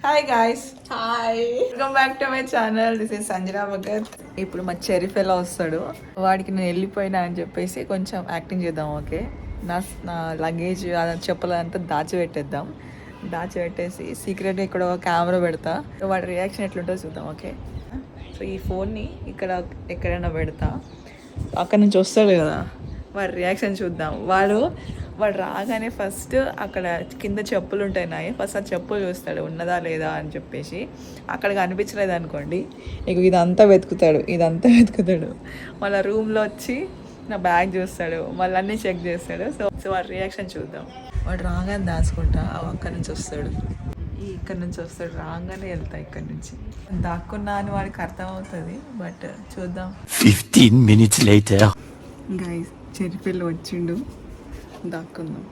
Hi guys, hi, welcome back to my channel. This is Sanjana Bhagat. ఇప్పుడు మా cherry fellow వస్తాడు. వాడికి నేను వెళ్ళిపోయినా అని చెప్పేసి కొంచెం యాక్టింగ్ చేద్దాం. ఓకే, నా లగేజ్ చెప్పులు అంతా దాచిపెట్టేసి సీక్రెట్గా ఇక్కడ ఒక కెమెరా పెడతా. వాడి రియాక్షన్ ఎట్లుంటుందో చూద్దాం. ఓకే, సో ఈ ఫోన్ని ఇక్కడ ఎక్కడైనా పెడతా. అక్కడ నుంచి వస్తాడు కదా, వాడి రియాక్షన్ చూద్దాం. వాడు రాగానే ఫస్ట్ అక్కడ కింద చెప్పులు ఉంటాయి నాయి, ఫస్ట్ ఆ చెప్పులు చూస్తాడు ఉన్నదా లేదా అని చెప్పేసి. అక్కడ కనిపించలేదు అనుకోండి, ఇక ఇదంతా వెతుకుతాడు. మళ్ళీ రూమ్లో వచ్చి నా బ్యాగ్ చూస్తాడు, మళ్ళీ అన్నీ చెక్ చేస్తాడు. సో వాడి రియాక్షన్ చూద్దాం. వాడు రాగానే దాచుకుంటా, అక్కడి నుంచి వస్తాడు, ఇక్కడ నుంచి వస్తాడు. రాగానే వెళ్తా ఇక్కడ నుంచి. దాక్కున్నా అని వాడికి అర్థమవుతుంది, బట్ చూద్దాం. 15 minutes later. గైస్, చెరిపిల్లి వచ్చిండు, దాక్కుందాం.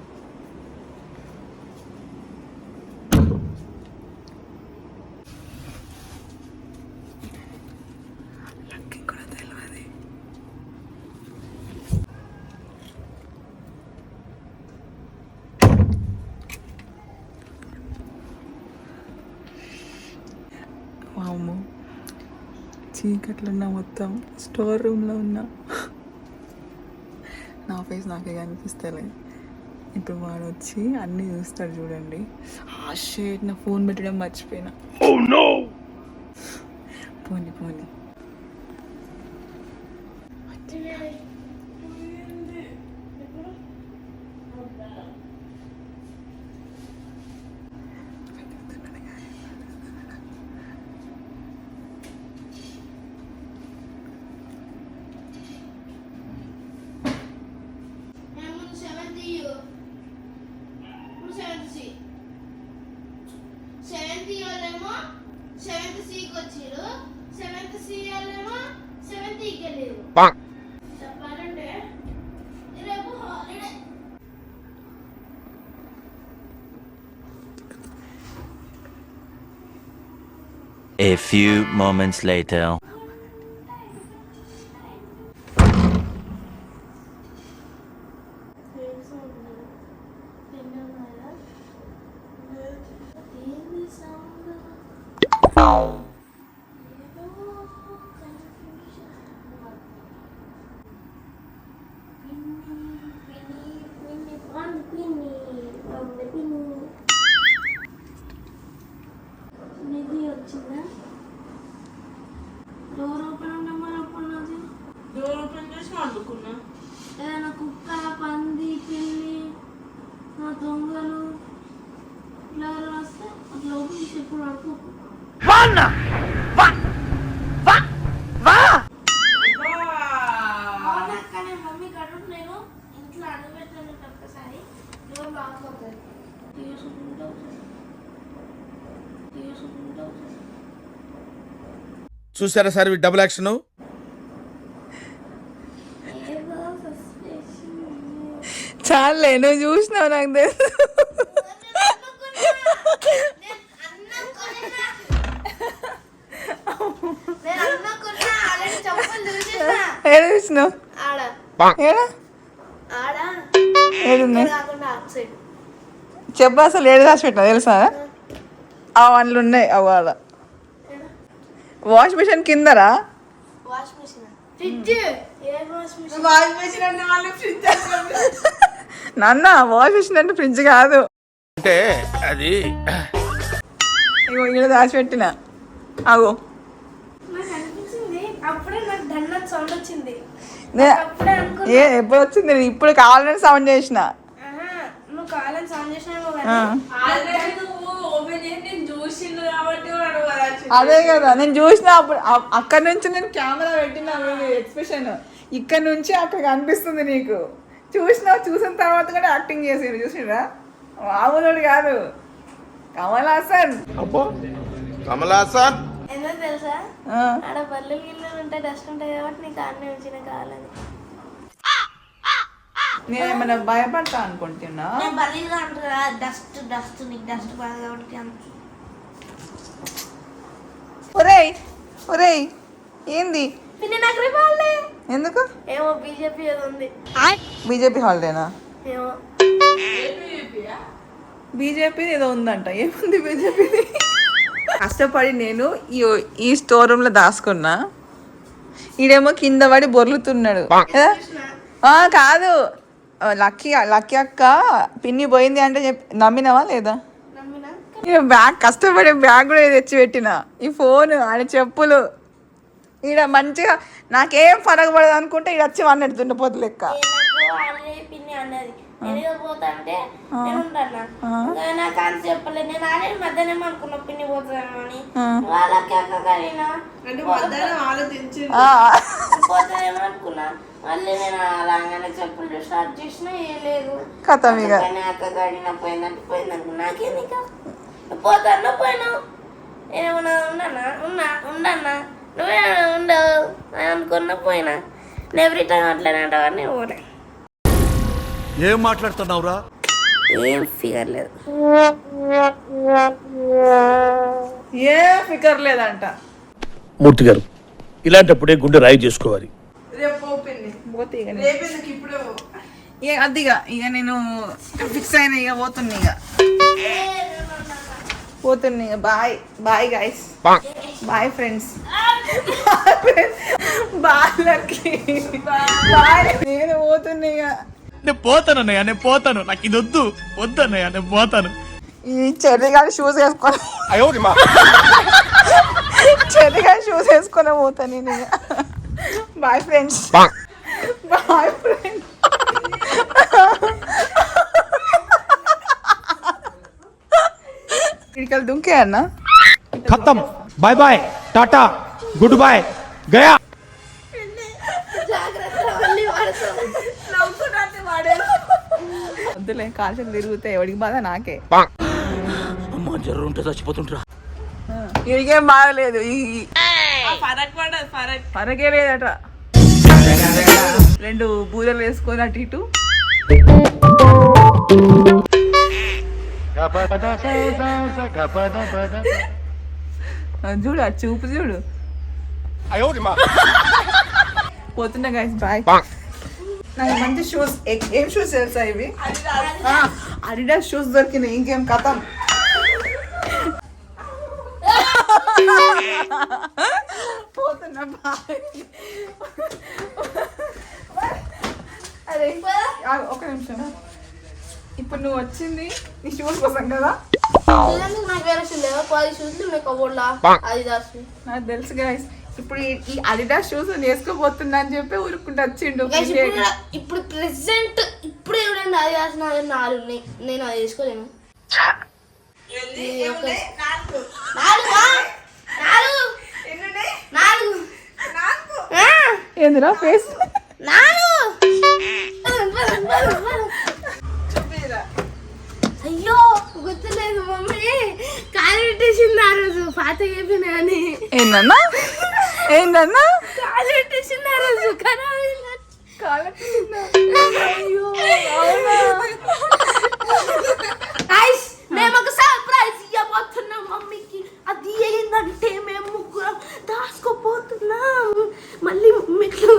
కూడా తెలియదు. వామ్మో, చీకట్లో ఉన్నా, మొత్తం స్టోర్ రూమ్లో ఉన్నా. నా ఫేస్ నాకే కనిపిస్తలే. ఇప్పుడు వాడు వచ్చి అన్నీ చూస్తాడు చూడండి. ఆ షేట్, నా ఫోన్ పెట్టడం మర్చిపోయినా. పోనీ A few moments later. Door open చేసి వండుకున్నా. ఏదైనా కుక్క, పంది, పిల్లి, దొంగలు ఇట్లా వస్తే అట్లా ఓపెన్ చేసి ఎప్పుడు పడుకోకు. మమ్మీ కడు, నేను ఇంట్లో అడుగు పెట్టాను ఒక్కసారి డోర్ లాక్ అవుతుంది. చూసారా సార్ డబుల్ యాక్షన్? చాలే, నువ్వు చూసినావు, నాకు తెలుసు. ఏడ చూసినావు? చెప్పు, అసలు ఏడు దాచి పెట్టినా తెలుసా? అందులో ఉన్నాయి. అవాళ వాష్ మిషన్ కిందరా? నాన్న, వాష్ మిషన్ అంటే ఫ్రిడ్జ్ కాదు. అంటే అది ఇగో ఇక్కడ దాచిపెట్టిన. అగో, ఎప్పుడు వచ్చింది? ఇప్పుడు కావాలని సౌండ్ చేసిన. అదే కదా నేను చూసిన. అప్పుడు అక్కడ నుంచి నేను కెమెరా పెట్టిన ఎక్స్ప్రెషన్ ఇక్కడ నుంచి అక్కడ కనిపిస్తుంది నీకు. చూసిన తర్వాత కూడా యాక్టింగ్ చేసి చూసిరా. మామూలుడు కాదు, కమల్ హాసన్. ఎందుకు తెలుసా? ఆడ బల్లు గిల్లు ఉంటాయి, డస్ట్ ఉంటాయి కాబట్టి నీకు అన్నీ వచ్చిన కావాలని. నేను ఏమైనా భయపడతా అనుకుంటున్నా. బల్లీగా అంటారా? డస్ట్ నీకు డస్ట్ బాగా కాబట్టి అంత. ఒరేయ్ ఏంది? పిన్ని నాకు రేపు ఎందుకు? ఏమో బీజేపీ ఏదో ఉంది. బీజేపీ హాలిడేనా? ఏమో బీజేపీ ఏదో ఉందంట. ఏముంది బీజేపీది? కష్టపడి నేను ఈ స్టోర్ రూమ్ లో దాచుకున్నా. ఈడేమో కింద పడి బొర్లుతున్నాడు. కాదు, లక్కీ అక్క పిన్ని పోయింది అంటే నమ్మినావా లేదా? బ్యాగ్ కష్టపడి బ్యాగ్ కూడా తెచ్చి పెట్టిన, ఈ ఫోన్ ఆయన చెప్పులు. ఈడ మంచిగా నాకేం ఫరక్ పడదు అనుకుంటే ఈడ వచ్చి వాడిని దున్నపోతు లెక్క. పిన్ని అన్నది పోతా అంటే నేను ఉంటాను, నాకు అంత చెప్పలేదు. నేను ఆల్రెడీ మధ్యాహ్నం అనుకున్నా పిన్ని పోతాను అని. వాళ్ళకి పోతానేమో అనుకున్నా. మళ్ళీ నేను అలాగానే చెప్పులు స్టార్ట్ చేసినా ఏ లేదు కథ ఇక అక్క గడిన పోయిందనుకో. నాకేంది పోతాను పోయినావు, నేనేమన్నా ఉండన్నా నువ్వే ఉండవు అనుకున్నా పోయినా. ఎవ్రీ టైం అట్లనే అంటావని పోలే. ఏం మాట్లాడుతున్నావురా? ఏం ఫిగర్ లేదు, ఏం ఫికర్ లేదంట. మూర్తి గారు, ఇలాంటప్పుడే గుండె రాయి చేసుకోవాలి. అదిగా ఇక నేను ఫిక్స్ అయినా, ఇక పోతున్నా, ఇక bye bye guys, bye friends, bye Lucky, bye. నేను పోతున్నా ఇక. నేను పోతానన్నయ్య, నేను పోతాను, నాకు ఇది వద్దన్నయ్య, నేను పోతాను. ఈ చెర్రిగాడి షూస్ వేసుకొని చెర్రిగాడి షూస్ వేసుకొని పోతాను నేను ఇక. Bye friends, bye friends. ఇక్కడికి దుంకే అన్న. खत्म, bye bye, tata, goodbye, गया. వద్దులే, కాల్చలు తిరుగుతాయి, ఎవడికి బాధ నాకే. అమ్మ జర్రు ఉంటే చచ్చిపోతుంటరా. ఇడికేం బాగలేదు, ఫరకే లేదట. 2 బూరెలు వేసుకొని అటు ఇటు. చూడు, అది చూపు చూడు. పోతున్నా గైస్, బాయ్. నాకు మంచి షూస్. ఏం షూస్ తెలుసా ఇవి? అడిడాస్ షూస్ దొరికినాయి. ఇంకేం కథం. పోతున్నా, బాయ్. అరే ఒక నిమిషం, ఇప్పుడు నువ్వు వచ్చింది నీ షూస్ కోసం కదా? నాకు వేరే షూ లేవా? 10 షూస్లు ఉన్నాయి కబోర్డ్లా, అడిడాస్. నాకు తెలుసు గైస్. ఇప్పుడు ఈ అడిడాస్ షూస్ వేసుకోబోతున్నా అని చెప్పి ఊరుకుంటూ వచ్చిండు. ఇప్పుడు ప్రెసెంట్ ఇప్పుడు ఎవరైనా అడిడాస్ 4 ఉన్నాయి, నేను అది వేసుకోలేను. ఏందిరా ఫేస్? అయ్యో గుర్తులేదు మమ్మీ, కాలు పెట్టేసింది ఆ రోజు పాత అయిపోయినా అని. ఏందన్నా కాలు పెట్టేసింది ఆ రోజు, మేము ఒక సర్ప్రైజ్ ఇవ్వబోతున్నాం మమ్మీకి. అది ఏంటంటే మేము ముగ్గురం దాచుకోపోతున్నాం. మళ్ళీ మెట్లు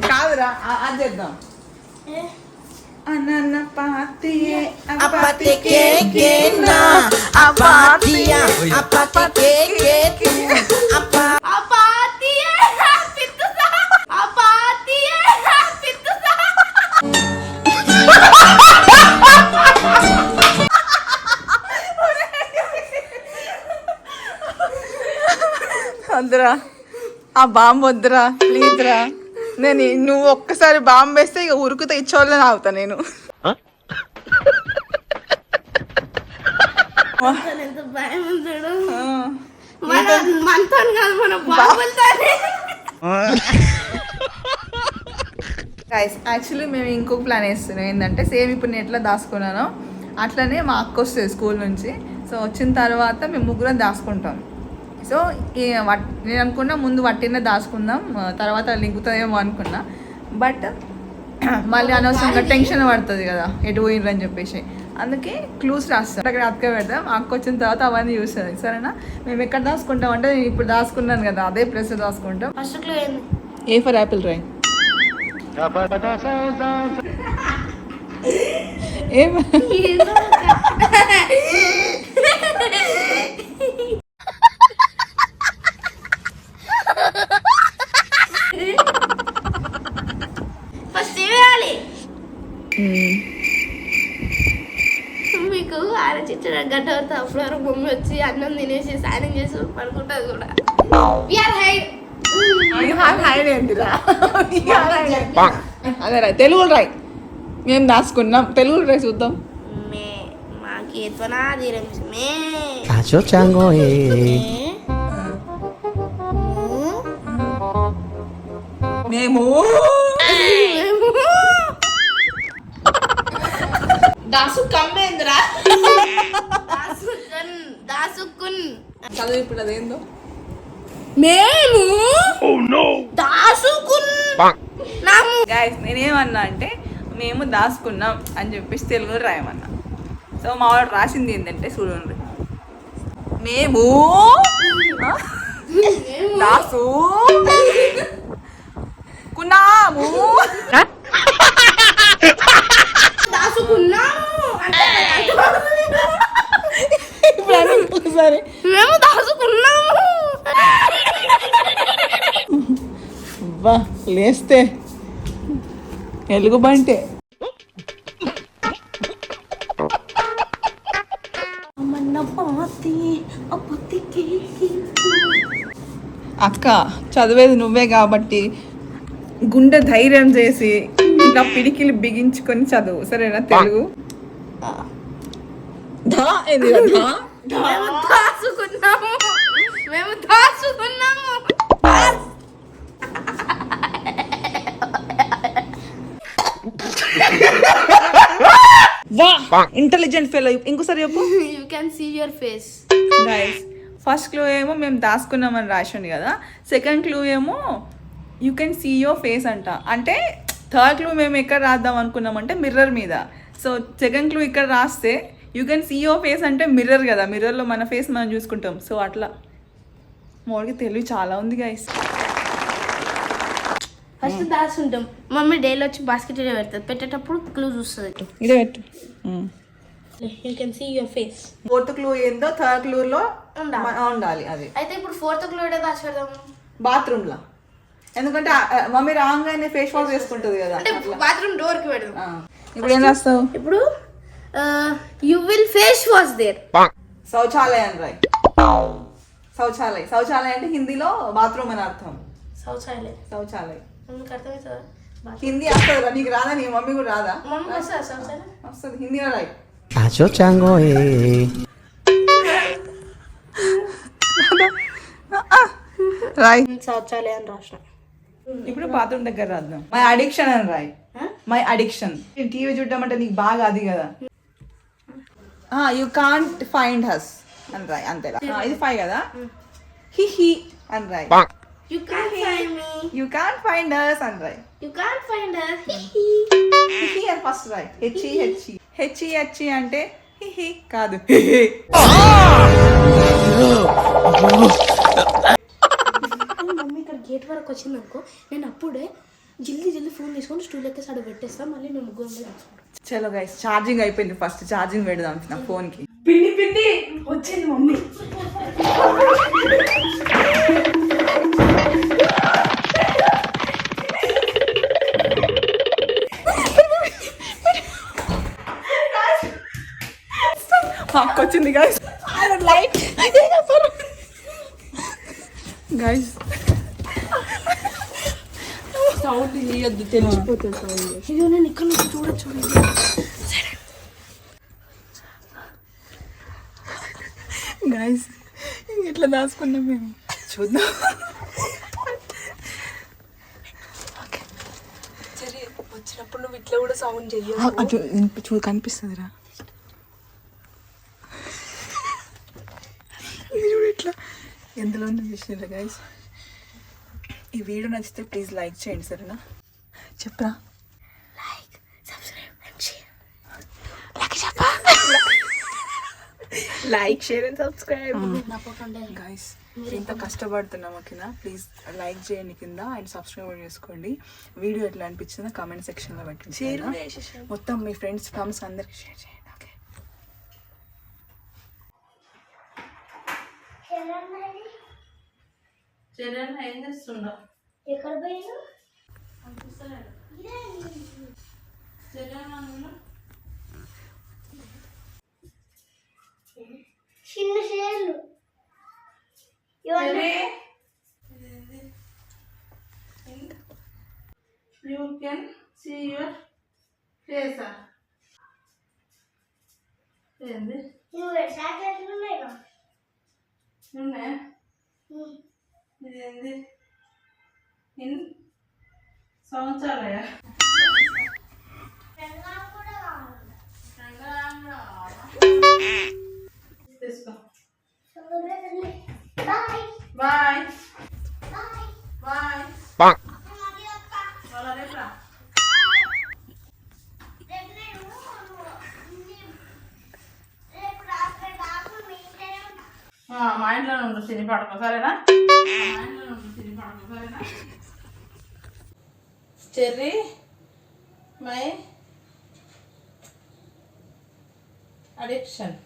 కాదురా, అది చేద్దాం. అన్న పాతియే అపాతికే కేనా అపాతియా అపాతికే కేనా అపాతియే పిత్తుసా అపాతియే పిత్తుసా. వద్దురా, ఆ బాంబు వద్దురా, ప్లీజ్ రా. నువ్వు ఒక్కసారి బాంబు వేస్తే ఇక ఉరుకుతా ఇచ్చేవాళ్ళని ఆగుతా నేను. ఎంత భయం ఉంటాడు మనతో కాదు, మన బాబులతోనే. యాక్చువల్లీ మేము ఇంకొక ప్లాన్ వేస్తున్నాం. ఏంటంటే సేమ్ ఇప్పుడు నేను ఎట్లా దాచుకున్నానో అట్లనే మా అక్క వస్తుంది స్కూల్ నుంచి. సో వచ్చిన తర్వాత మేము ముగ్గురం దాచుకుంటాం. సో నేను అనుకున్నా ముందు వట్టినే దాచుకుందాం, తర్వాత లింకుతుందేమో అనుకున్నా. బట్ మళ్ళీ అనవసరంగా టెన్షన్ పడుతుంది కదా ఎటు పోయినరు అని చెప్పేసి, అందుకే క్లూస్ రాస్తాం. అక్కడ అక్క పెడదాం, అక్క వచ్చిన తర్వాత అవన్నీ చూస్తుంది. సరేనా? మేము ఎక్కడ దాచుకుంటాం అంటే నేను ఇప్పుడు దాచుకున్నాను కదా అదే ప్లేస్ దాచుకుంటాం. ఫస్ట్ క్లూ ఏంది? ఏ ఫర్ యాపిల్ రాయ్. ఏం ఫస్ట్ ఏమేయాలి? మీకు ఆలోచించడం గడ్డ అవుతా అప్పుడు వరకు మమ్మీ వచ్చి అన్నం తినేసి స్నానం చేసి పడుకుంటుంది కూడా. అదే రాయ్, తెలుగులో రాయ్. మేము దాచుకున్నాం, తెలుగులో రాయ్ చూద్దాం. మాకి ఎత్వనా తీరం మే Acho chango మేము దాసు కమ్మేంద్రా దాసుకున్ చదువు ఇప్పుడు అదేందో. మేము దాసుకున్ గైస్ నేనేమన్నా అంటే మేము దాచుకున్నాం అని చెప్పేసి తెలుగులో రాయమన్నా. సో మా వాడు రాసింది ఏంటంటే చూడండి, మేము దాసు కున్నాము. సరే మేము దాసుకున్నాము. వా లేస్తే ఎలుగుబంటే. అక్క చదివేది నువ్వే కాబట్టి గుండె ధైర్యం చేసి ఇంకా పిడికిలు బిగించుకొని చదువు, సరేనా? తెలుగు ధా ఏంది ధా? మేము దాసుకున్నాము. మేము దాసుకున్నాము. వా ఇంటెలిజెంట్ ఫెలో. ఇంకోసారి చెప్పు. You can see your face. Guys first clue ఏమో మేము దాచుకున్నామని రాసింది కదా, సెకండ్ క్లూ ఏమో you can see your face అంట. అంటే థర్డ్ క్లూ మేము ఎక్కడ రాద్దాం అనుకున్నామంటే మిర్రర్ మీద. సో సెకండ్ క్లూ ఇక్కడ రాస్తే you can see your face అంటే మిర్రర్ కదా, మిర్రర్లో మన ఫేస్ మనం చూసుకుంటాం. సో అట్లా మోడికి తెలివి చాలా ఉంది గైస్. ఫస్ట్ దాచుంటాం, మమ్మీ డైలీ వచ్చి బాస్కెట్ పెడుతుంది, పెట్టేటప్పుడు క్లూ చూస్తుంది. ఇదే పెట్టు. You can see your face. Fourth clue ఏందో థర్డ్ క్లూలో ఉండాలి. అది అయితే ఇప్పుడు ఫోర్త్ క్లూ ఏదో దాచి పెడదాము బాత్రూమ్లో, ఎందుకంటే మమ్మీ రాగానే ఫేస్ వాష్ వేసుకుంటుంది కదా. అంటే బాత్రూమ్ డోర్ కి పెడదాం. ఇప్పుడు ఏం రాస్తావు? ఇప్పుడు you will face wash there. శౌచాలయం రాయ్. శౌచాలయం అంటే హిందీలో బాత్రూమ్ అని అర్థం. శౌచాలయం మీకు అర్థమవుతుందా? హిందీ వస్తుందా? నీకు రాదా? నీ మమ్మీ కూడా రాదా? మమ్మీ వస్తుందా శౌచాలయం? వస్తుంది, హిందీలో రాయ్. Acho chango Roy. శౌచాలయం రాసిన. ఇప్పుడు బాత్రూమ్ దగ్గర రాద్దాం. మై అడిక్షన్ అని రాయ్. My addiction. టీవీ చూడడం అంటే నీకు బాగా అది కదా. యూ కాంట్ ఫైండ్ హస్ అని రాయ్, అంతేలా. ఇది 5 కదా. హి అని రాయ్. You can't find me. You can't find us అని రాయ్. You can't find us. హి అని ఫస్ట్ రాయ్. హెచ్ఈ అంటే హి కాదు. మమ్మీ ఇక్కడ గేట్ వరకు వచ్చింది అనుకో, నేను అప్పుడే జల్దీ ఫోన్ తీసుకొని స్టూల్ ఎక్కేసి అక్కడ పెట్టేస్తా, మళ్ళీ నేను ముగ్గురు చలో గైస్ ఛార్జింగ్ అయిపోయింది, ఫస్ట్ ఛార్జింగ్ పెడదాం నా ఫోన్ కి. పిండి వచ్చింది మమ్మీ. వచ్చింది గైస్. లైట్ గైస్ సౌండ్ ఇయ్యద్దు, తెలిసిపోతుంది సౌండ్. ఇది నేను ఇక్కడ నుంచి చూడొచ్చు. గైస్ ఇట్లా దాచుకున్నాం మేము, చూద్దాం. సరే వచ్చినప్పుడు నువ్వు ఇట్లా కూడా సౌండ్ చెయ్యి. చూడు కనిపిస్తుందిరా. చూడు ఇట్లా ఎందులో ఉంది చూసిరా గైస్. ఈ వీడియో నచ్చితే ప్లీజ్ లైక్ చేయండి సరేనా? చెప్పరా? Like share and subscribe guys. ఇంత కష్టపడుతున్నాం ఓకేనా? ప్లీజ్ లైక్ చేయండి కింద అండ్ సబ్స్క్రైబ్ చేసుకోండి. వీడియో ఎట్లా అనిపించిందో కామెంట్ సెక్షన్లో పెట్టండి. మొత్తం మీ ఫ్రెండ్స్ ఫ్యామిలీస్ అందరికి షేర్ చేయండి. ఓకే చరణ్ ఏం చేస్తుండో ఎక్కడ పోయినా చరణ్ చిన్న షేర్లు you can see your face. ఏంది నువ్వు చాక్లెట్లు ఉన్నాయి కదా ఉన్నాయా? ఇదేంది ఇన్ సంవత్సరాలయా? కూడా తీసుకో. Bye bye bye bye. మళ్ళీ వస్తా వాళ్ళ రేపు రేపు రాత్రి దాకా మీ ఇంట్లోనే ఉంటా. మా ఇంట్లోనే ఉండు తిని పడుకో సరేనా? మా ఇంట్లోనే ఉండు తిని పడుకో సరేనా? Cherry my addiction.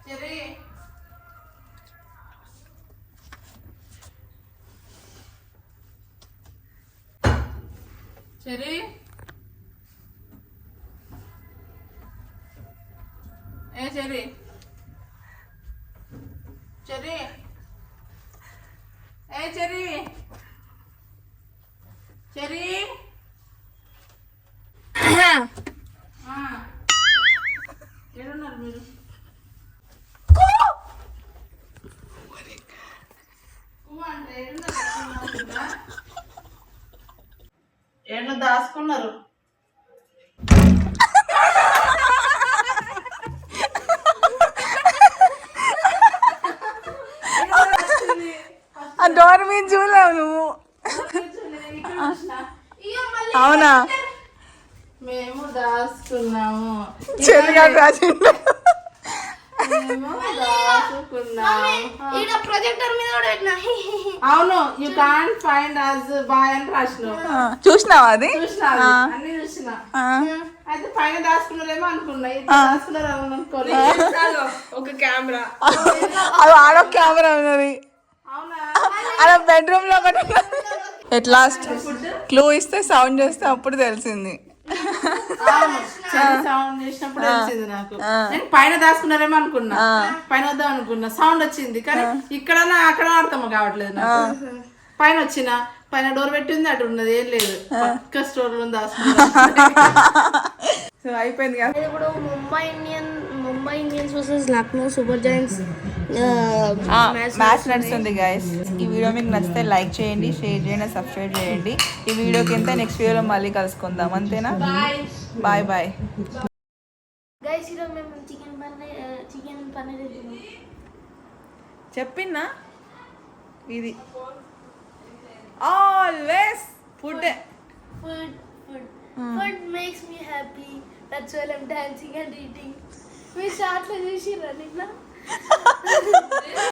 Cherry cherry ఏ చెర్రీ చెర్రీ ఏ చెర్రీ చెర్రీ ఏడున్నారు మీరు? ఏళ్ళు దాచుకున్నారు. ఆ డోర్ మీద చూడలేవు నువ్వు. అవునా? మేము దాచుకున్నాము. చెరుగా రాసిండు. మేము దాచుకున్నాము. ఈడ ప్రొజెక్టర్ మీద కూడా పెట్టినా. అవును you can't find us bye అని రాసిన. చూసినావా అది? చూసినా అన్ని చూసినా. అయితే పైన దాచుకున్నారేమో అనుకున్నా. దాచుకున్నారు అనుకోలేదు. ఒక కెమెరా అది ఆడో కెమెరా ఉన్నది. అవునా? అలా బెడ్రూమ్ లో ఒకటి. ఎట్ లాస్ట్ క్లూ ఇస్తే సౌండ్ చేస్తే అప్పుడు తెలిసింది. సౌండ్ చేసినప్పుడు తెలిసింది నాకు. నేను పైన దాచుకున్నారేమో అనుకున్నా. పైన వద్దాం అనుకున్నా సౌండ్ వచ్చింది కానీ ఇక్కడ అక్కడ అర్థం కావట్లేదు నాకు. పైన వచ్చిన పైన డోర్ పెట్టింది అటు ఉన్నది ఏం లేదు. పక్క స్టోర్ లో దాచుకున్నా. సో అయిపోయింది కదా. ఇది ఇప్పుడు Mumbai Indians versus Lucknow super Giants match నడుస్తుంది గైస్. ఈ వీడియో మీకు నచ్చితే లైక్ చేయండి, షేర్ చేయండి, సబ్స్క్రైబ్ చేయండి. ఈ వీడియో కింద నెక్స్ట్ వీడియోలో మళ్ళీ కలుసుకుందాం అంతేనా? Bye bye. గైస్ ఈరోజు మేము చికెన్ పన్నీర్ చెప్పినా ఇది always food food makes me happy. That's why I'm dancing and eating. We start to do